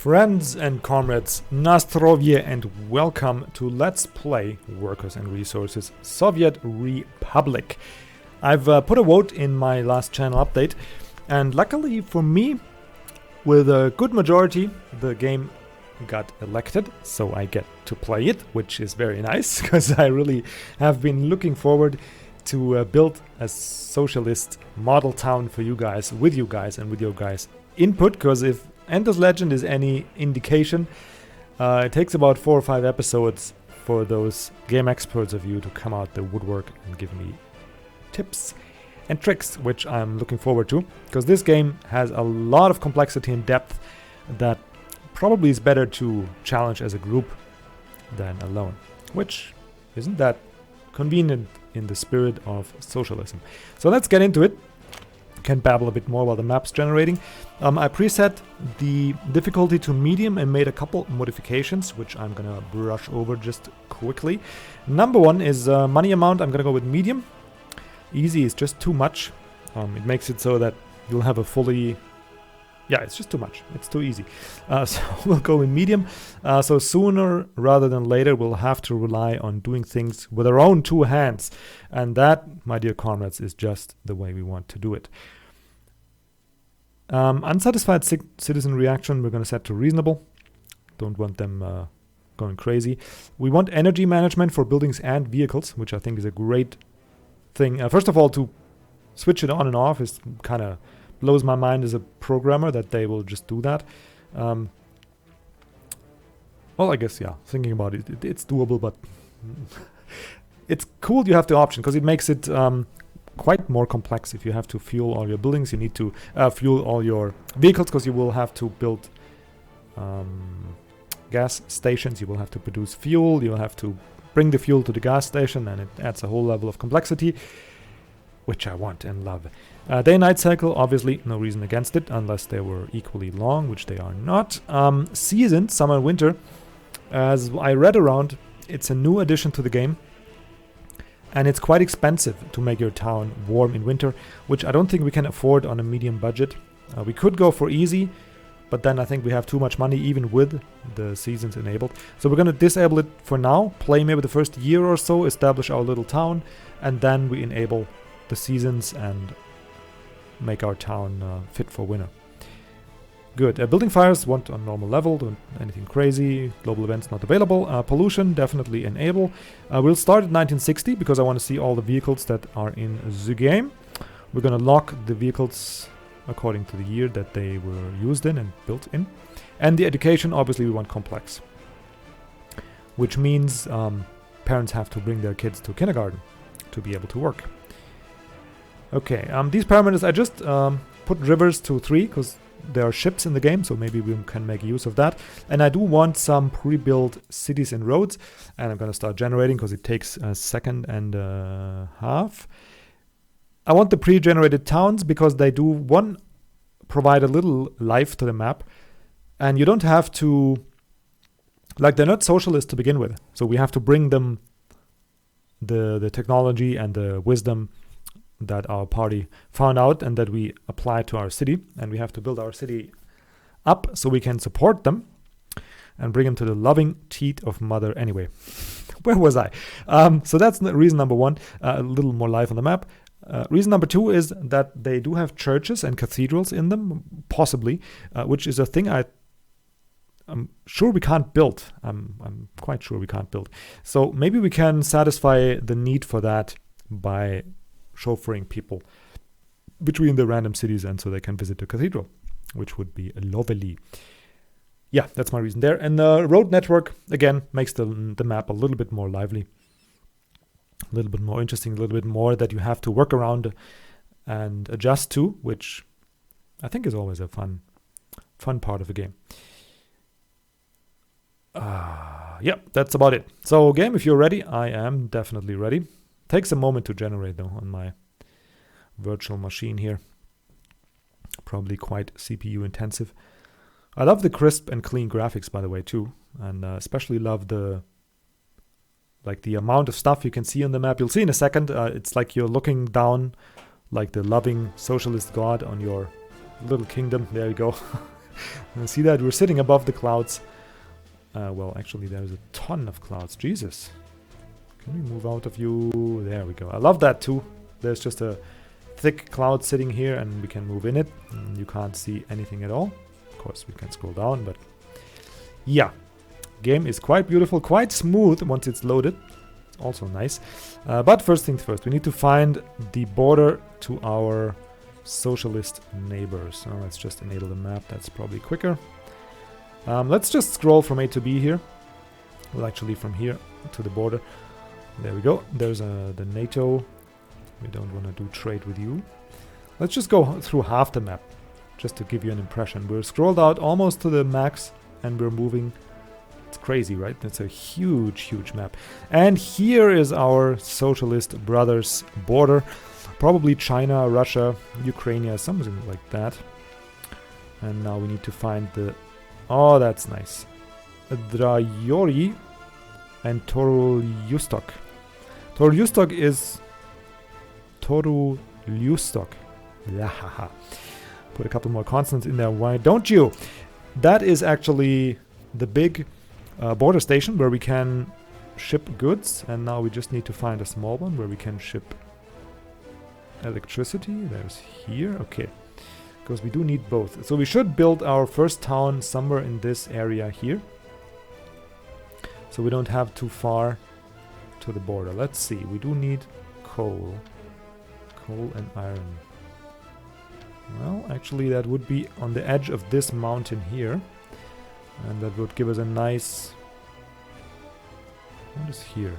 Friends and comrades, Nastrovie and welcome to Let's Play Workers and Resources Soviet Republic. I've put a vote in my last channel update, and luckily for me, with a good majority, the game got elected, so I get to play it, which is very nice, because I really have been looking forward to build a socialist model town for you guys, and with your guys' input, because if Endless Legend is any indication, it takes about 4 or 5 episodes for those game experts of you to come out the woodwork and give me tips and tricks, which I'm looking forward to, because this game has a lot of complexity and depth that probably is better to challenge as a group than alone, which isn't that convenient in the spirit of socialism. So let's get into it. Can babble a bit more while the map's generating. I preset the difficulty to medium and made a couple modifications, which I'm gonna brush over just quickly. Number one is money amount. I'm gonna go with medium. Easy is just too much. It makes it so that you'll have a fully... Yeah, it's just too much. It's too easy. So we'll go with medium. So sooner rather than later, we'll have to rely on doing things with our own 2 hands. And that, my dear comrades, is just the way we want to do it. Unsatisfied citizen reaction, we're going to set to reasonable. Don't want them going crazy. We want energy management for buildings and vehicles, which I think is a great thing. First of all, to switch it on and off is kind of blows my mind as a programmer that they will just do that. Well, I guess, yeah, thinking about it, it's doable, but it's cool you have the option, because it makes it quite more complex. If you have to fuel all your buildings, you need to fuel all your vehicles, because you will have to build gas stations, you will have to produce fuel, you will have to bring the fuel to the gas station, and it adds a whole level of complexity, which I want and love. Day-night cycle, obviously no reason against it, unless they were equally long, which they are not. Seasons, summer and winter, as I read around, it's a new addition to the game, and it's quite expensive to make your town warm in winter, which I don't think we can afford on a medium budget. We could go for easy, but then I think we have too much money even with the seasons enabled. So we're going to disable it for now, play maybe the first year or so, establish our little town, and then we enable the seasons and make our town fit for winter. Good. Building fires, want on normal level, don't anything crazy. Global events not available. Pollution, definitely enable. We'll start at 1960 because I want to see all the vehicles that are in the game. We're going to lock the vehicles according to the year that they were used in and built in. And the education, obviously we want complex, which means parents have to bring their kids to kindergarten to be able to work. Okay, these parameters, I just put rivers to 3 because there are ships in the game, so maybe we can make use of that. And I do want some pre-built cities and roads, and I'm going to start generating because it takes a second and a half. I want the pre-generated towns because they do, one, provide a little life to the map, and you don't have to, like, they're not socialist to begin with, so we have to bring them the technology and the wisdom that our party found out and that we apply to our city, and we have to build our city up so we can support them and bring them to the loving teat of mother. Anyway, where was I? So that's reason number 1, a little more life on the map. Reason number 2 is that they do have churches and cathedrals in them, possibly, which is a thing I'm sure we can't build. I'm quite sure we can't build. So maybe we can satisfy the need for that by chauffeuring people between the random cities, and so they can visit the cathedral, which would be lovely. Yeah, that's my reason there. And the road network, again, makes the map a little bit more lively, a little bit more interesting, a little bit more that you have to work around and adjust to, which I think is always a fun part of the game. Yeah, that's about it. So game, if you're ready, I am definitely ready. Takes a moment to generate though on my virtual machine here. Probably quite CPU intensive. I love the crisp and clean graphics, by the way, too, and especially love the amount of stuff you can see on the map. You'll see in a second. It's like you're looking down like the loving socialist god on your little kingdom. There you go. See that? We're sitting above the clouds. Well, actually, there's a ton of clouds. Jesus. Can we move out of view? There we go. I love that too. There's just a thick cloud sitting here and we can move in it. And you can't see anything at all. Of course, we can scroll down, but yeah. Game is quite beautiful, quite smooth once it's loaded. It's also nice. But first things first, we need to find the border to our socialist neighbors. So let's just enable the map. That's probably quicker. Let's just scroll from A to B here. Well, actually from here to the border. There we go. There's the NATO. We don't want to do trade with you. Let's just go through half the map, just to give you an impression. We're scrolled out almost to the max, and we're moving. It's crazy, right? That's a huge, huge map. And here is our socialist brothers' border. Probably China, Russia, Ukraine, something like that. And now we need to find the... Oh, that's nice. Drayori and Torulyustok. Torulyustok is... Torulyustok. Yahaha. Put a couple more consonants in there. Why don't you? That is actually the big border station where we can ship goods. And now we just need to find a small one where we can ship electricity. There's here. Okay. Because we do need both. So we should build our first town somewhere in this area here. So we don't have too far to the border. Let's see. We do need coal. Coal and iron. Well, actually that would be on the edge of this mountain here. And that would give us a nice... What is here?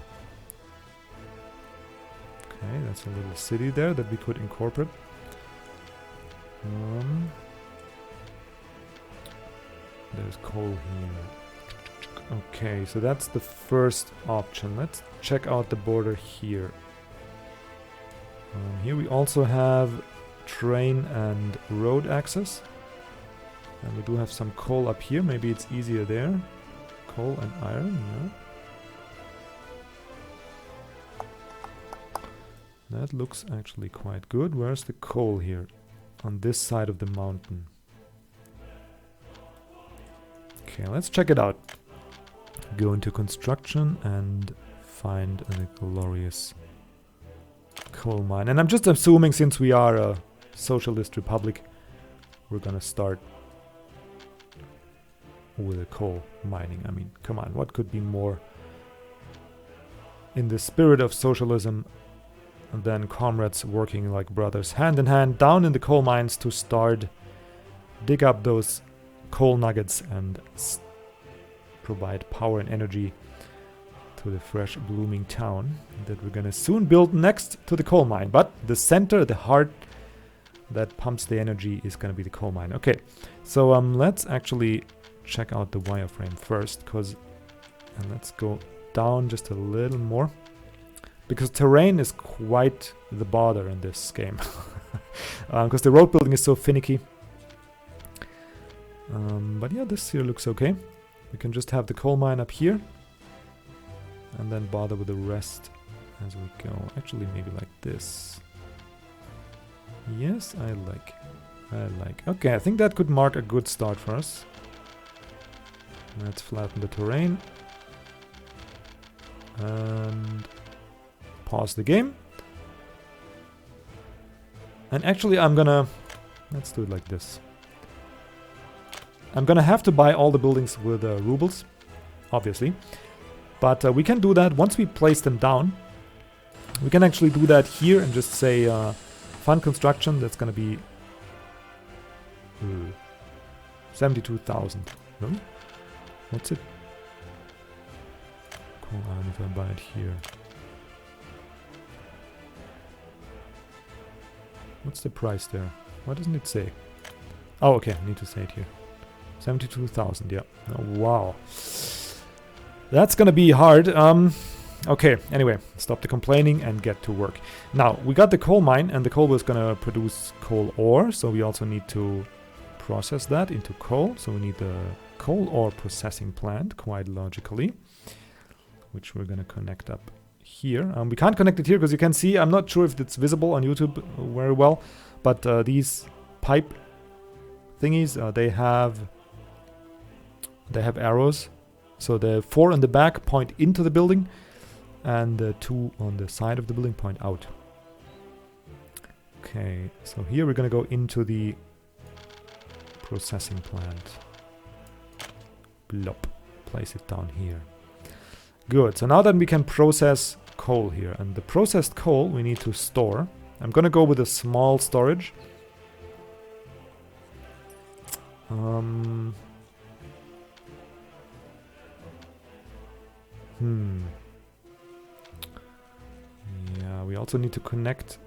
Okay, that's a little city there that we could incorporate. There's coal here. Okay, so that's the first option. Let's check out the border here. Here we also have train and road access. And we do have some coal up here. Maybe it's easier there. Coal and iron, yeah. That looks actually quite good. Where's the coal here? On this side of the mountain. Okay, let's check it out. Go into construction and find a glorious coal mine. And I'm just assuming, since we are a socialist republic, we're gonna start with a coal mining. I mean, come on, what could be more in the spirit of socialism than comrades working like brothers, hand in hand, down in the coal mines to start dig up those coal nuggets and provide power and energy to the fresh blooming town that we're gonna soon build next to the coal mine. But the center, the heart that pumps the energy, is gonna be the coal mine. Okay, so let's actually check out the wireframe first, and let's go down just a little more, because terrain is quite the bother in this game. Because the road building is so finicky. But yeah, this here looks okay. We can just have the coal mine up here and then bother with the rest as we go. Actually, maybe like this. Yes, I like. Okay, I think that could mark a good start for us. Let's flatten the terrain. And pause the game. And actually let's do it like this. I'm gonna have to buy all the buildings with rubles, obviously. But we can do that once we place them down. We can actually do that here and just say fund construction. That's gonna be 72,000. Really? What's it? Cool, if I buy it here. What's the price there? Why doesn't it say? Oh, okay, I need to say it here. 72,000, yeah. Oh, wow. That's gonna be hard. Okay, anyway, stop the complaining and get to work. Now, we got the coal mine, and the coal was gonna produce coal ore, so we also need to process that into coal. So we need the coal ore processing plant, quite logically, which we're gonna connect up here. We can't connect it here because you can see, I'm not sure if it's visible on YouTube very well, but these pipe thingies, they have arrows. So the 4 in the back point into the building, and the 2 on the side of the building point out. Okay, so here we're gonna go into the processing plant. Blop. Place it down here. Good. So now that we can process coal here, and the processed coal we need to store. I'm gonna go with a small storage. Yeah, we also need to connect.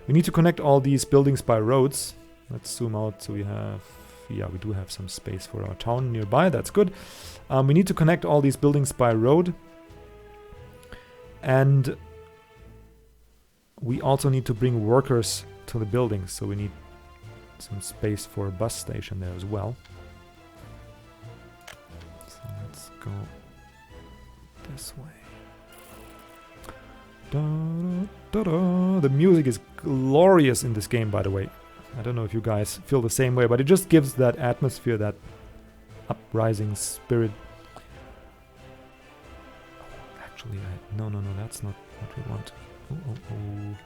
We need to connect all these buildings by roads. Let's zoom out so we have... Yeah, we do have some space for our town nearby. That's good. We need to connect all these buildings by road. And we also need to bring workers to the buildings. So we need some space for a bus station there as well. So let's go this way. Da, da, da, da. The music is glorious in this game, by the way. I don't know if you guys feel the same way, but it just gives that atmosphere, that uprising spirit. Oh, actually, no, that's not what we want. Oh.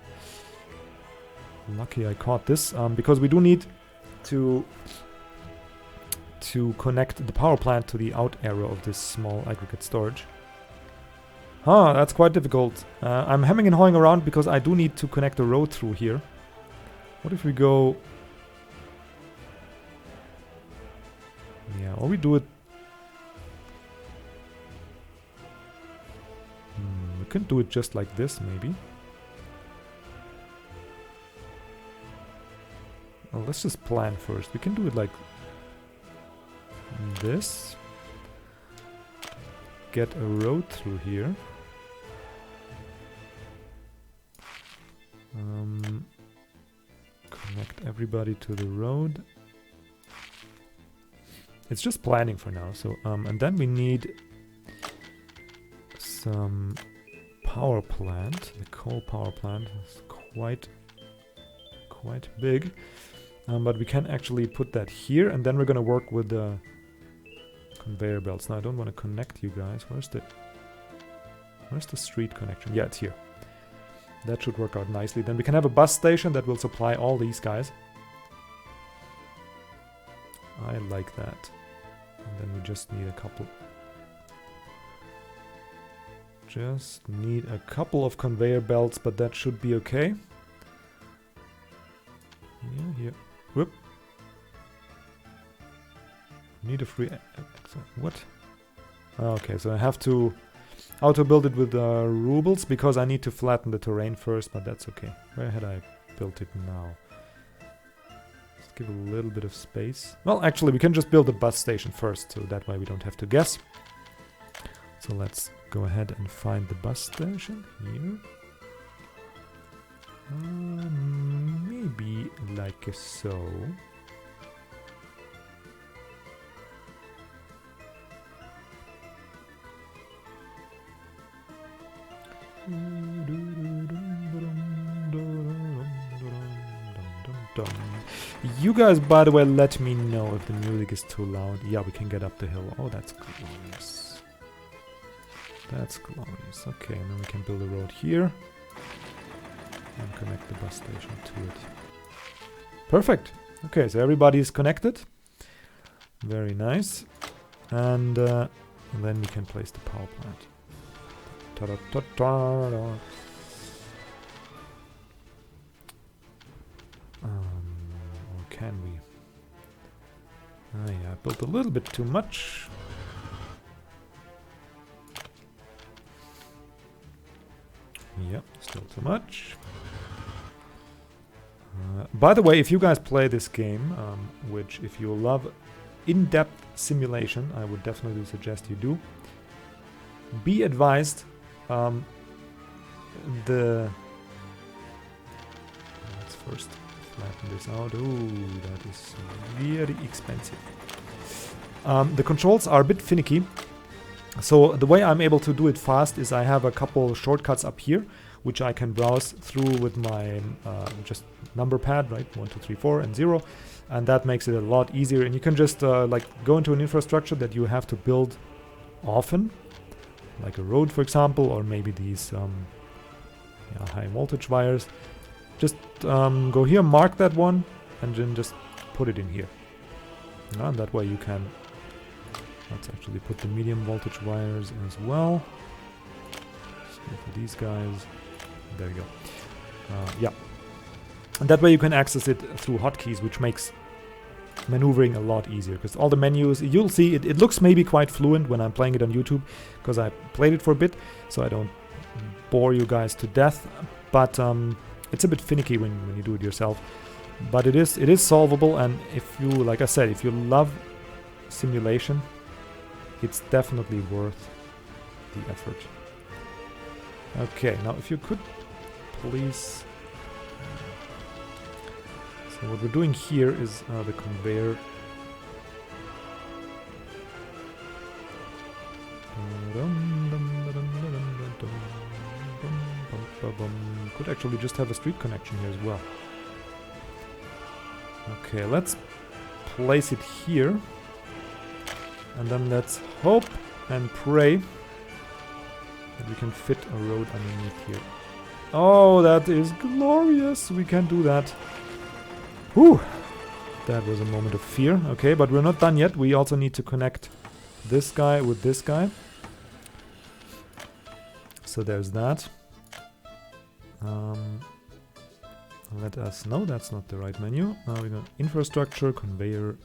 Lucky I caught this, because we do need to connect the power plant to the out area of this small aggregate storage. That's quite difficult. I'm hemming and hawing around because I do need to connect a road through here. What if we go... Yeah, or we do it... We can do it just like this, maybe. Well, let's just plan first. We can do it like this. Get a road through here. Connect everybody to the road. It's just planning for now. So and then we need some power plant. The coal power plant is quite big, but we can actually put that here, and then we're gonna work with the conveyor belts. Now I don't want to connect you guys. Where's the street connection? Yeah, it's here. That should work out nicely. Then we can have a bus station that will supply all these guys. I like that. And then we just need a couple. Just need a couple of conveyor belts, but that should be okay. Yeah, here. Whoop. Need a free... What? Okay, so I have to auto-build it with rubles because I need to flatten the terrain first, but that's okay. Where had I built it now? Let's give a little bit of space. Well, actually, we can just build a bus station first, so that way we don't have to guess. So let's go ahead and find the bus station here. Maybe like so. You guys, by the way, let me know if the music is too loud. Yeah, we can get up the hill. Oh, that's glorious. That's glorious. Okay, and then we can build a road here. And connect the bus station to it. Perfect. Okay, so everybody is connected. Very nice. And then we can place the power plant. Ta-da-ta-ta-da. Or can we? Yeah, I built a little bit too much. Yep, still too much. By the way, if you guys play this game, which if you love in-depth simulation, I would definitely suggest you do. Be advised, let's first flatten this out. Ooh, that is very expensive. The controls are a bit finicky. So the way I'm able to do it fast is I have a couple shortcuts up here, which I can browse through with my just number pad, right? 1, 2, 3, 4, and 0. And that makes it a lot easier. And you can just like go into an infrastructure that you have to build often, like a road, for example, or maybe these high voltage wires. Just go here, mark that one, and then just put it in here. And that way you can, let's actually put the medium voltage wires as well. So for these guys, there you go. Yeah. And that way you can access it through hotkeys, which makes maneuvering a lot easier. Because all the menus, you'll see, it looks maybe quite fluent when I'm playing it on YouTube, because I played it for a bit, so I don't bore you guys to death. But it's a bit finicky when you do it yourself. But it is solvable, and if you, like I said, if you love simulation, it's definitely worth the effort. Okay, now if you could please... So what we're doing here is the conveyor. Could actually just have a street connection here as well. Okay, let's place it here. And then let's hope and pray that we can fit a road underneath here. Oh, that is glorious! We can do that. Whew! That was a moment of fear. Okay, but we're not done yet. We also need to connect this guy with this guy. So there's that. Let us know that's not the right menu. Now we go infrastructure, conveyor.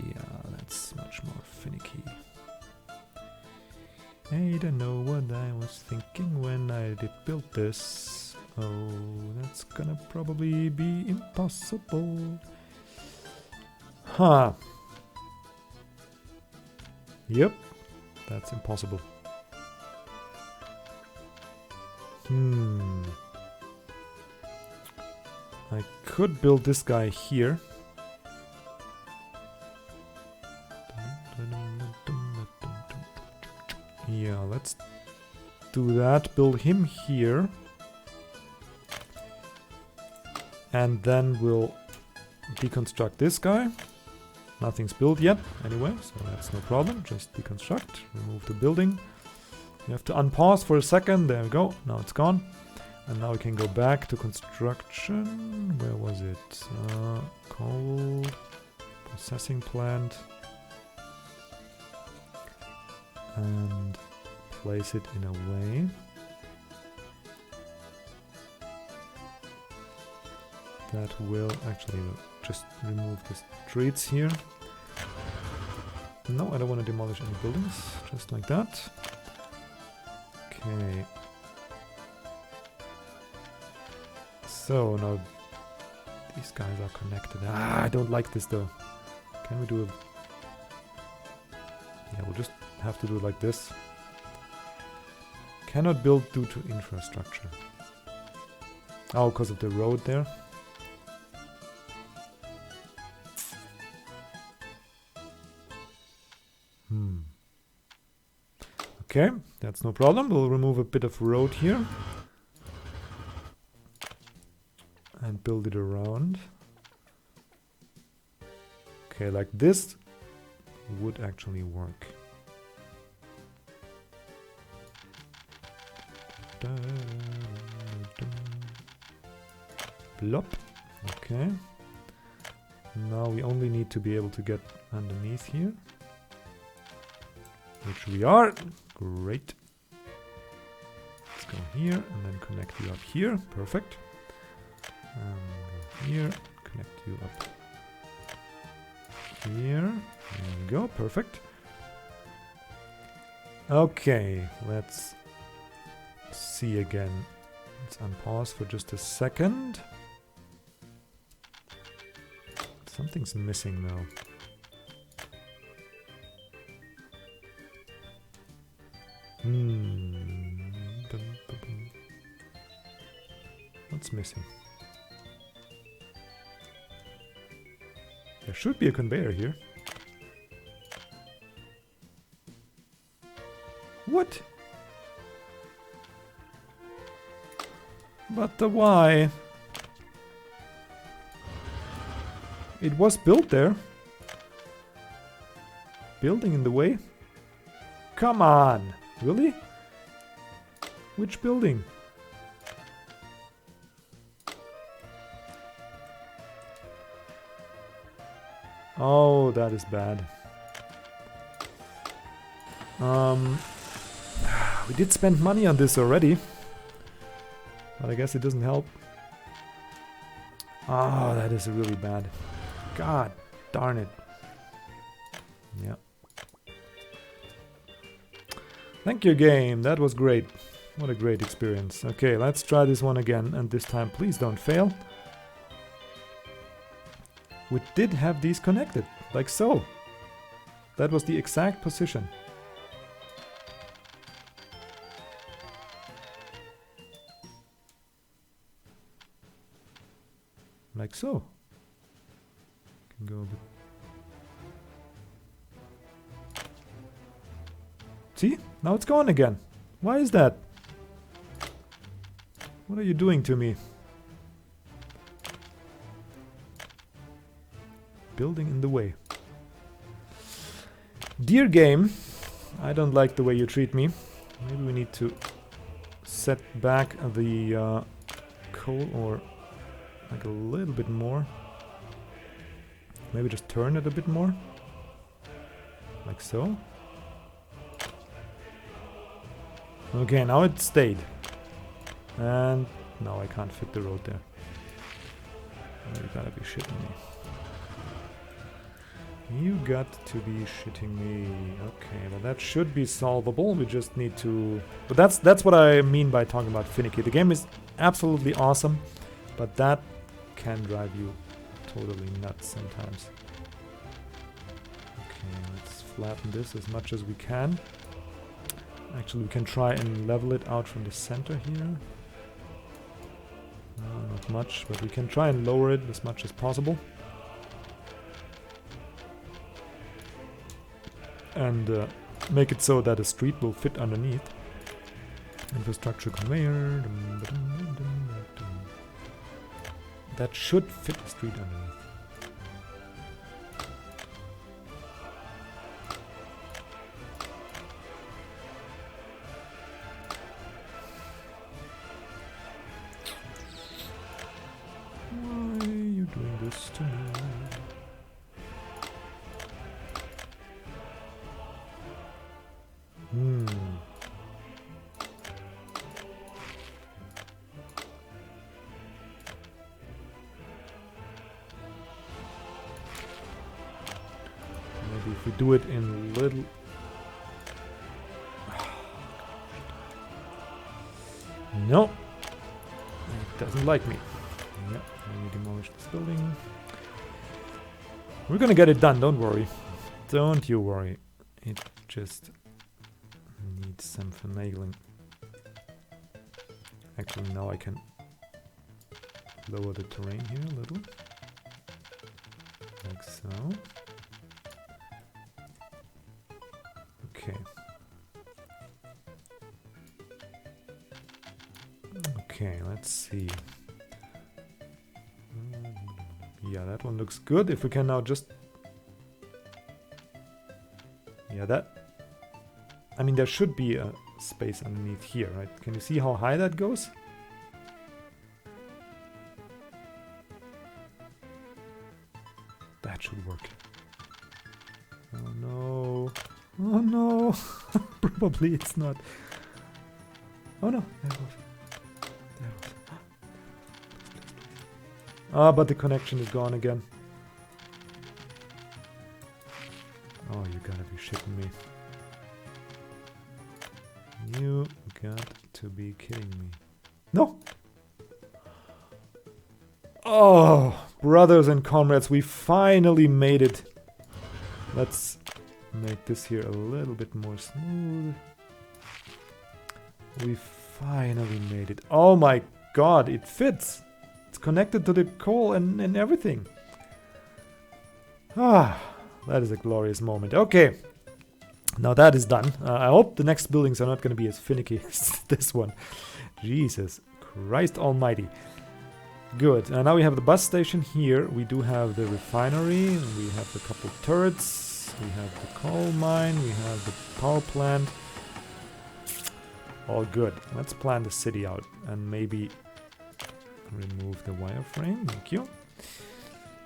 Yeah, that's much more finicky. I don't know what I was thinking when I did build this. Oh, that's gonna probably be impossible. Huh. Yep, that's impossible. I could build this guy here. Yeah, let's do that. Build him here. And then we'll deconstruct this guy. Nothing's built yet anyway, so that's no problem. Just deconstruct, remove the building. You have to unpause for a second. There we go. Now it's gone. And now we can go back to construction. Where was it? Coal processing plant. And place it in a way that will actually just remove the streets here. No, I don't want to demolish any buildings. Just like that. Okay. So now these guys are connected. Ah, I don't like this though. Can we do it? Yeah, we'll just have to do it like this. Cannot build due to infrastructure. Oh, because of the road there. Okay, that's no problem. We'll remove a bit of road here. And build it around. Okay, like this would actually work. Blop. Okay. Now we only need to be able to get underneath here. Which we are. Great. Let's go here and then connect you up here. Perfect. Here, connect you up here. There we go, perfect. Okay, let's see again. Let's unpause for just a second. Something's missing now. What's missing? There should be a conveyor here. What? But why? It was built there. Building in the way? Come on! Really? Which building? Oh, that is bad. We did spend money on this already. But I guess it doesn't help. Oh, that is really bad. God darn it. Yeah. Thank you, game. That was great. What a great experience. Okay, let's try this one again. And this time, please don't fail. We did have these connected. Like so. That was the exact position. Like so. Can go a bit. See? Now it's gone again. Why is that? What are you doing to me? Building in the way. Dear game, I don't like the way you treat me. Maybe we need to set back the coal or like a little bit more. Maybe just turn it a bit more. Like so. Okay, now it stayed. And now I can't fit the road there. Oh, you gotta be shitting me. You got to be shitting me. Okay, well that should be solvable. We just need to... But that's what I mean by talking about finicky. The game is absolutely awesome, but that can drive you totally nuts sometimes. Okay, let's flatten this as much as we can. Actually, we can try and level it out from the center here. No, not much, but we can try and lower it as much as possible. And make it so that a street will fit underneath. Infrastructure conveyor. That should fit the street underneath. Why are you doing this to me? Maybe if we do it in little... No! It doesn't like me. Yep, we demolish this building. We're gonna get it done, don't worry. Don't you worry. It just needs some finagling. Actually, now I can lower the terrain here a little. Like so. Okay. Okay, let's see. Yeah, that one looks good. If we can now just... Yeah, that... I mean, there should be a space underneath here, right? Can you see how high that goes? That should work. Oh no. Oh no. Probably it's not. Oh no. There it was. There it was. Ah, but the connection is gone again. Oh, you gotta be shitting me. You got to be kidding me. No! Oh, brothers and comrades, we finally made it. Let's make this here a little bit more smooth. We finally made it. Oh my god, it fits. It's connected to the coal and everything. Ah, that is a glorious moment. Okay. Now that is done. I hope the next buildings are not going to be as finicky as this one. Jesus Christ almighty. Good. Now we have the bus station here. We do have the refinery. We have a couple turrets. We have the coal mine. We have the power plant. All good. Let's plan the city out and maybe remove the wireframe. Thank you.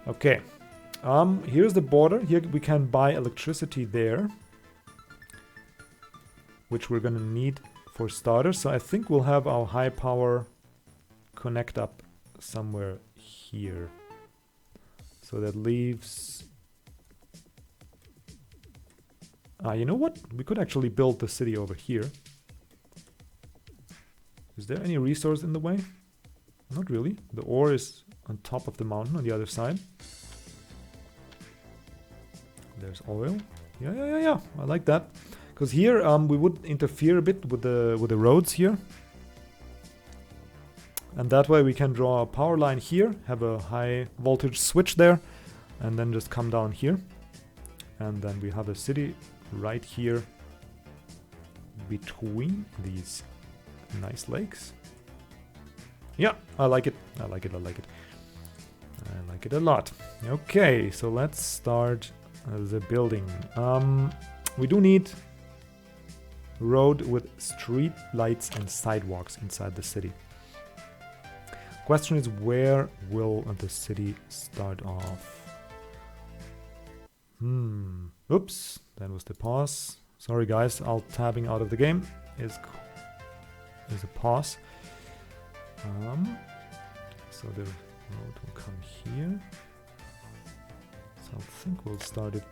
Okay. Here's the border. Here we can buy electricity there, which we're gonna need for starters. So I think we'll have our high power connect up somewhere here. So that leaves... you know what? We could actually build the city over here. Is there any resource in the way? Not really. The ore is on top of the mountain on the other side. There's oil. Yeah. I like that. Because here we would interfere a bit with the roads here. And that way we can draw a power line here, have a high voltage switch there, and then just come down here. And then we have a city right here between these nice lakes. Yeah, I like it. I like it a lot. Okay, so let's start the building. We do need road with street lights and sidewalks inside the city. Question is, where will the city start off? Oops, that was the pause. Sorry guys, alt tabbing out of the game is a pause. So the road will come here. So I think we'll start it.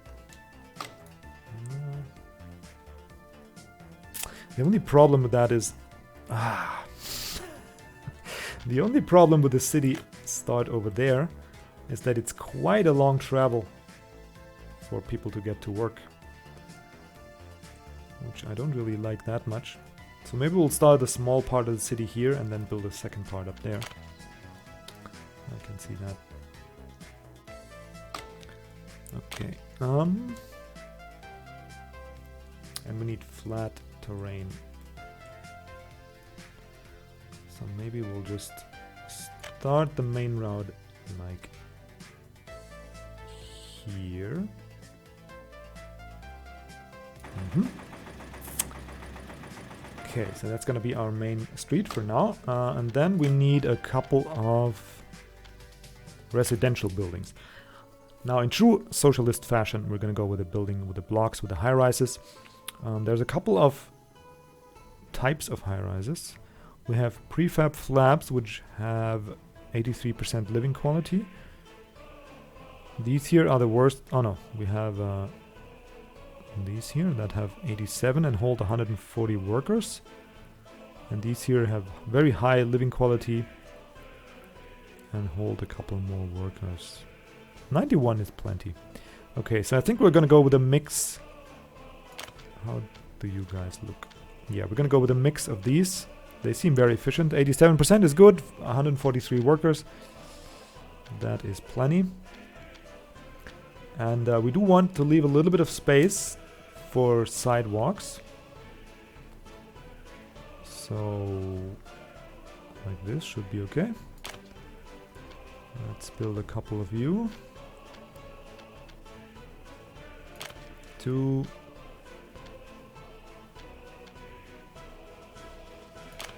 The only problem with that is... the only problem with the city start over there is that it's quite a long travel for people to get to work, which I don't really like that much. So maybe we'll start a small part of the city here and then build a second part up there. I can see that. Okay. And we need flat terrain. So maybe we'll just start the main route like here. Okay, so that's gonna be our main street for now. And then we need a couple of residential buildings. Now in true socialist fashion, we're gonna go with a building with the blocks, with the high-rises. There's a couple of types of high-rises. We have prefab flats, which have 83% living quality. These here are the worst. Oh no, we have these here that have 87 and hold 140 workers. And these here have very high living quality and hold a couple more workers. 91 is plenty. Okay, so I think we're gonna go with a mix. How do you guys look? Yeah, we're gonna go with a mix of these. They seem very efficient. 87% is good. 143 workers. That is plenty. And we do want to leave a little bit of space for sidewalks. So, like this should be okay. Let's build a couple of you. 2.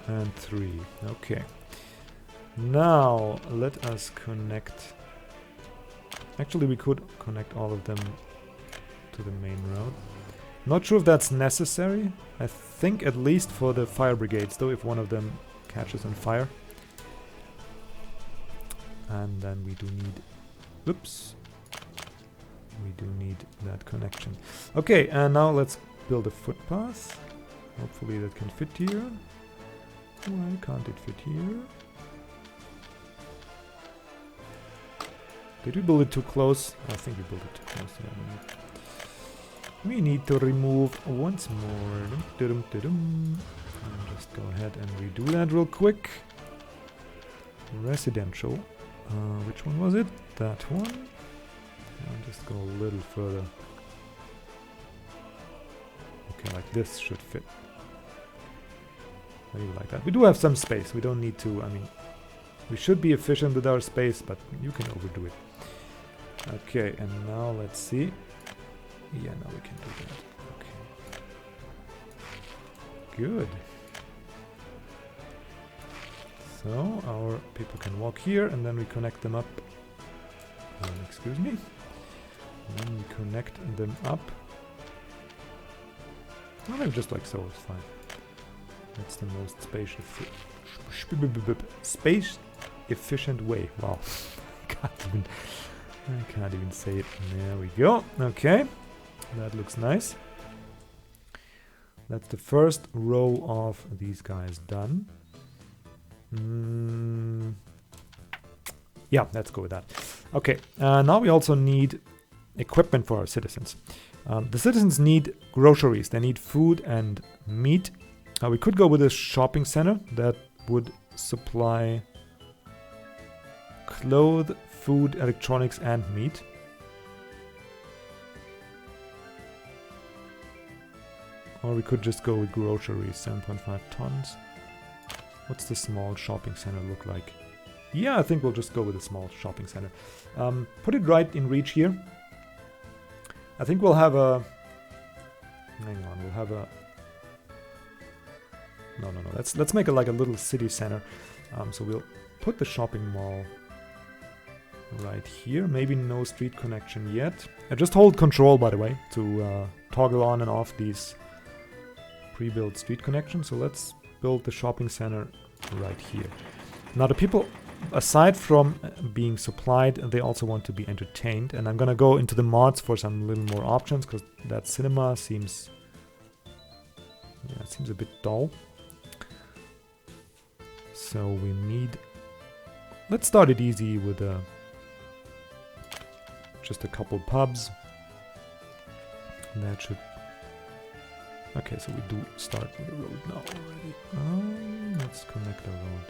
And 3. Okay. Now let us connect. Actually, we could connect all of them to the main road. Not sure if that's necessary. I think at least for the fire brigades, though, if one of them catches on fire. And then we do need... Oops. We do need that connection. Okay, and now let's build a footpath. Hopefully that can fit here. Why can't it fit here? Did we build it too close? I think we built it too close. Yeah, we need to remove once more. And just go ahead and redo that real quick. Residential. Which one was it? That one. And just go a little further. Okay, like this should fit. Leave it like that. We do have some space. We don't need to, I mean, we should be efficient with our space, but you can overdo it. Okay, and now let's see. Yeah, now we can do that. Okay. Good. So our people can walk here, and then we connect them up. Excuse me. And then we connect them up. Well, maybe just like so, it's fine. That's the most space efficient way. Wow. I can't even say it. There we go. Okay. That looks nice. That's the first row of these guys done. Yeah, let's go with that. Okay, now we also need equipment for our citizens. The citizens need groceries. They need food and meat. We could go with a shopping center that would supply clothes, food, electronics, and meat. Or we could just go with groceries, 7.5 tons. What's the small shopping center look like? Yeah, I think we'll just go with a small shopping center. Put it right in reach here. I think we'll have a... Hang on, we'll have a... No. Let's make it like a little city center. So we'll put the shopping mall right here. Maybe no street connection yet. Just hold control, by the way, to toggle on and off these pre-built street connections. So let's build the shopping center right here. Now the people, aside from being supplied, they also want to be entertained, and I'm gonna go into the mods for some little more options, because that cinema seems, yeah, it seems a bit dull. So we need, let's start it easy with just a couple pubs. That should, okay, so we do start with the road now already. Let's connect the road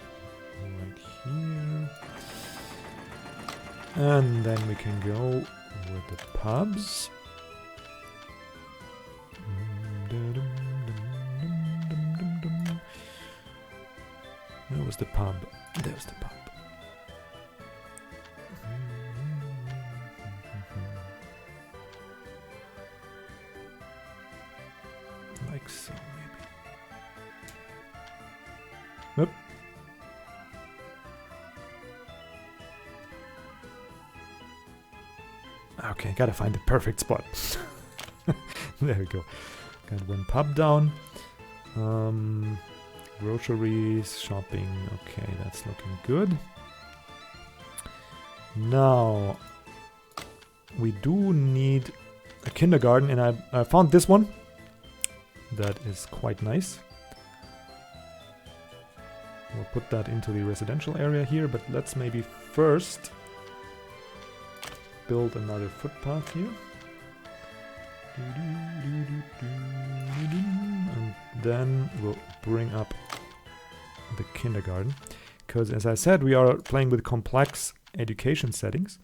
right here. And then we can go with the pubs. Where was the pub? There's the pub. Like so, maybe. Oop. Okay, gotta find the perfect spot. There we go. Got one pub down. Groceries, shopping. Okay, that's looking good. Now, we do need a kindergarten, and I found this one. That is quite nice. We'll put that into the residential area here, but let's maybe first build another footpath here. And then we'll bring up the kindergarten. Because as I said, we are playing with complex education settings.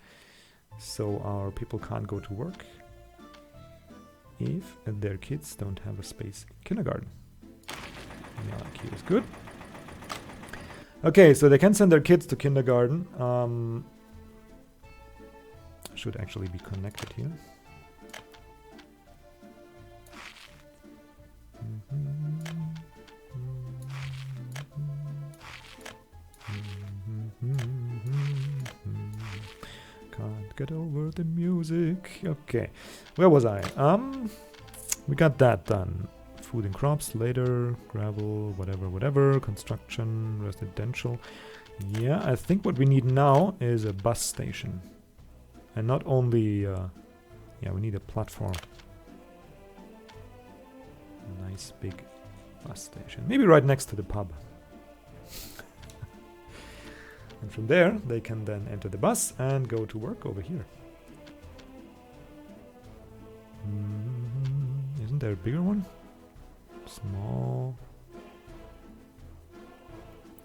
So our people can't go to work if their kids don't have a space in kindergarten. Yeah, like here is good. Okay, so they can send their kids to kindergarten. Should actually be connected here. Can't get over the music. Okay, where was I? We got that done. Food and crops later, gravel, whatever, construction, residential. Yeah, I think what we need now is a bus station. And not only, yeah, we need a platform. A nice big bus station. Maybe right next to the pub. And from there, they can then enter the bus and go to work over here. Isn't there a bigger one? Small.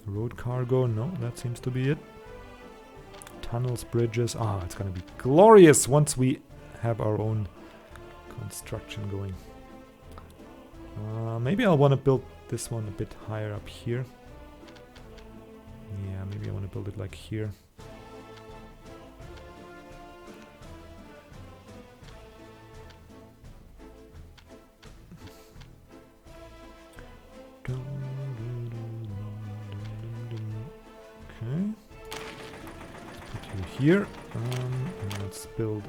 Road cargo, no, that seems to be it. Tunnels, bridges. Ah, it's gonna be glorious once we have our own construction going. Maybe I'll want to build this one a bit higher up here. Yeah, maybe I want to build it like here. Okay. Put you here. And let's build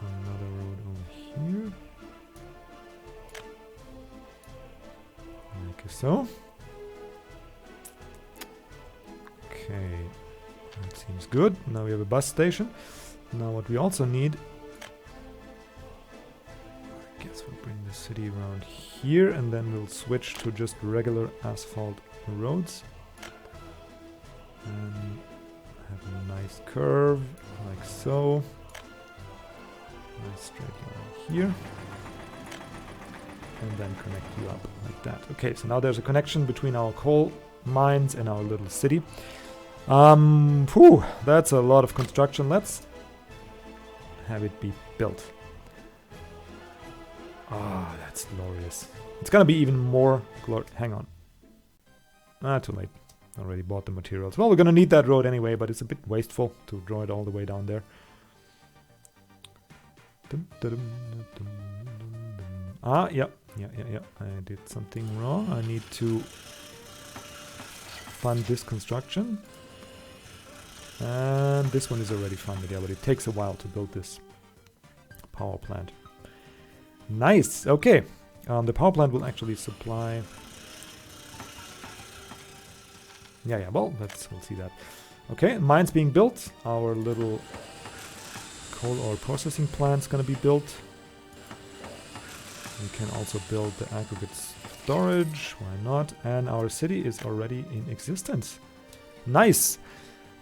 another road over here. Like so. Okay, that seems good. Now we have a bus station. Now what we also need, I guess we'll bring the city around here and then we'll switch to just regular asphalt roads. And have a nice curve, like so. Nice straight line here. And then connect you up like that. Okay, so now there's a connection between our coal mines and our little city. That's a lot of construction. Let's have it be built. Ah, that's glorious. It's gonna be even more glorious. Hang on. Too late. Already bought the materials. Well, we're gonna need that road anyway, but it's a bit wasteful to draw it all the way down there. Yeah. I did something wrong. I need to fund this construction. And this one is already funded, yeah, but it takes a while to build this power plant. Nice, okay. The power plant will actually supply... Yeah, well, we'll see that. Okay, mine's being built. Our little coal ore processing plant's gonna be built. We can also build the aggregate storage, why not? And our city is already in existence. Nice!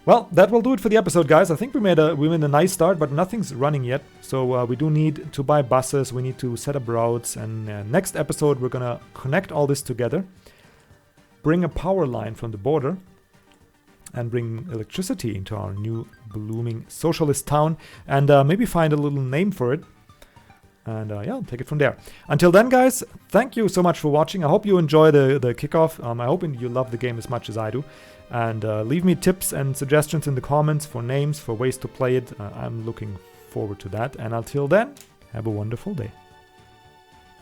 Well, that will do it for the episode, guys. I think we made a nice start, but nothing's running yet. So we do need to buy buses, we need to set up roads, and next episode we're gonna connect all this together, bring a power line from the border, and bring electricity into our new blooming socialist town, and maybe find a little name for it. And yeah, take it from there. Until then, guys, thank you so much for watching. I hope you enjoy the kickoff. I hope you love the game as much as I do. And leave me tips and suggestions in the comments for names, for ways to play it. I'm looking forward to that. And until then, have a wonderful day.